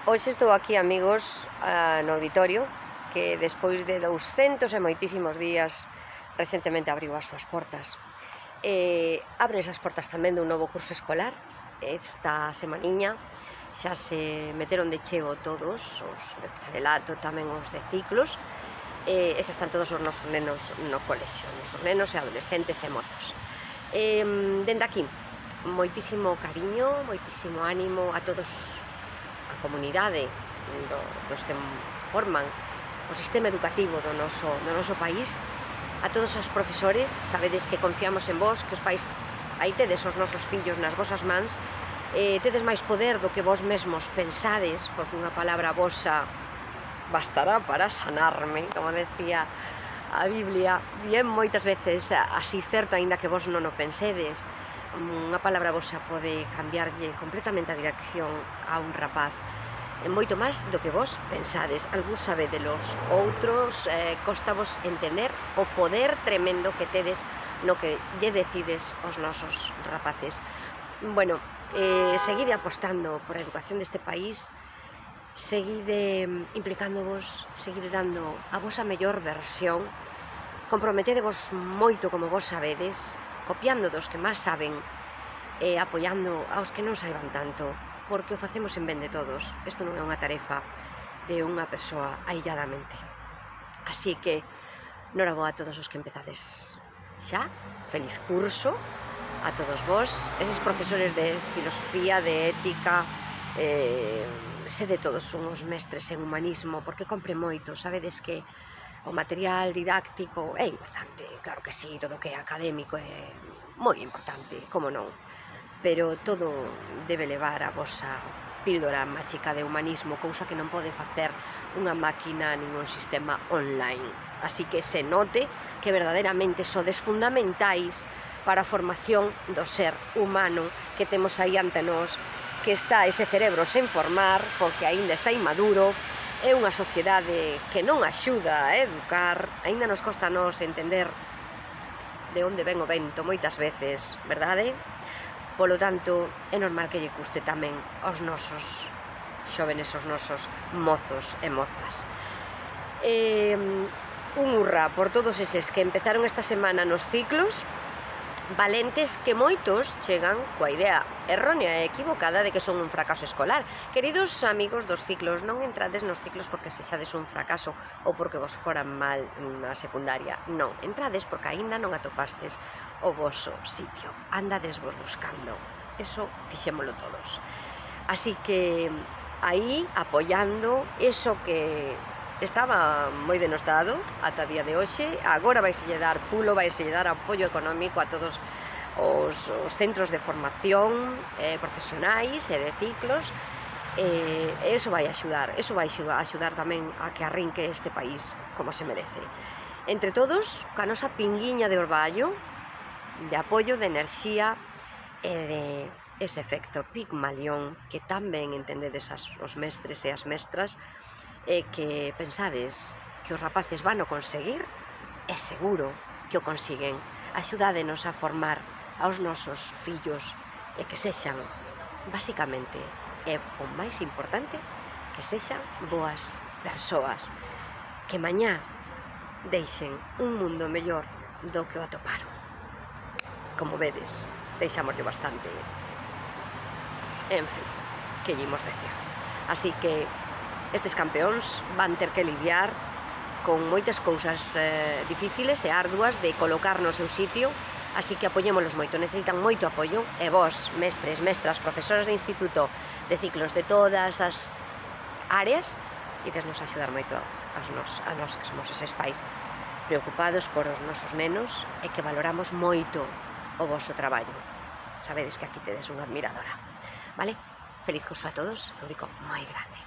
Hoxe estou aquí, amigos, no auditorio, que despois de 200 e moitísimos días recentemente abriu as súas portas. Abren esas portas tamén dun novo curso escolar. Esta semaniña xa se meteron de cheo todos, os de bacharelato, tamén os de ciclos, e xa están todos os nosos nenos no colexio, nosos nenos e adolescentes e mozos. Dende aquí, moitísimo cariño, moitísimo ánimo a todos a comunidade dos que forman o sistema educativo do noso país, a todos os profesores. Sabedes que confiamos en vos, que os pais aí tedes os nosos fillos nas vosas mans, tedes máis poder do que vos mesmos pensades, porque unha palabra vosa bastará para sanarme, como decía a Biblia, e é moitas veces así certo, aínda que vos non o pensedes. Unha palabra vosa pode cambiarlle completamente a dirección a un rapaz, moito máis do que vos pensades. Algúns sabedelos, outros cóstavos entender o poder tremendo que tedes no que lle decides aos nosos rapaces. Bueno, seguide apostando por a educación deste país, seguide implicándovos, seguide dando a vosa mellor versión, comprometedevos moito como vos sabedes, copiando dos que máis saben e apoiando aos que non saiban tanto, porque o facemos en ben de todos. Isto non é unha tarefa de unha persoa ailladamente. Así que, noraboa a todos os que empezades xa, feliz curso a todos vos, eses profesores de filosofía, de ética, sede todos unhos mestres en humanismo, porque compre moito. Sabedes que o material didáctico é importante, claro que sí, todo o que é académico é moi importante, como non, pero todo debe levar a vosa píldora máxica de humanismo, cousa que non pode facer unha máquina nin un sistema online. Así que se note que verdadeiramente sodes fundamentais para a formación do ser humano que temos aí ante nós, que está ese cerebro sen formar, porque aínda está inmaduro. É unha sociedade que non axuda a educar, aínda nos costa a nos entender de onde ven o vento moitas veces, verdade? Polo tanto, é normal que lle custe tamén aos nosos xóvenes, aos nosos mozos e mozas. Un hurra por todos eses que empezaron esta semana nos ciclos, valentes, que moitos chegan coa idea errónea e equivocada de que son un fracaso escolar. Queridos amigos dos ciclos, non entrades nos ciclos porque sexades un fracaso ou porque vos foran mal na secundaria. Non, entrades porque aínda non atopastes o voso sitio. Andades vos buscando. Eso fixémolo todos. Así que aí, apoiando eso que estaba moi denostado ata día de hoxe, agora vaiselle dar pulo, vaiselle dar apoio económico a todos os centros de formación profesionais e de ciclos, e eso vai axudar, tamén a que arrinque este país como se merece. Entre todos, ca nosa pinguiña de orballo, de apoio, de enerxía e de ese efecto Pigmalión que tan ben entendedes os mestres e as mestras, e que pensades que os rapaces van o conseguir, é seguro que o consiguen. Axudádenos a formar aos nosos fillos e que sexan, basicamente, e o máis importante, que sexan boas persoas, que mañá deixen un mundo mellor do que o atoparon. Como vedes, deixámoslle bastante. En fin, que lle imos decir. Así que estes campeóns van ter que lidiar con moitas cousas difíciles e arduas de colocar no seu sitio, así que apoyémolos moito, necesitan moito apoio, e vos, mestres, mestras, profesoras de instituto, de ciclos de todas as áreas, idesnos axudar moito a nós que somos eses pais preocupados por os nosos nenos e que valoramos moito o voso traballo. Sabedes que aquí tedes unha admiradora, vale? Feliz curso a todos, Eurico moi grande.